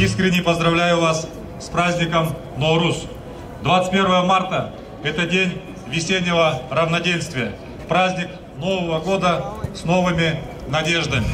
искренне поздравляю вас с праздником Ноуруз. 21 марта – это день весеннего равноденствия, праздник Нового года с новыми надеждами.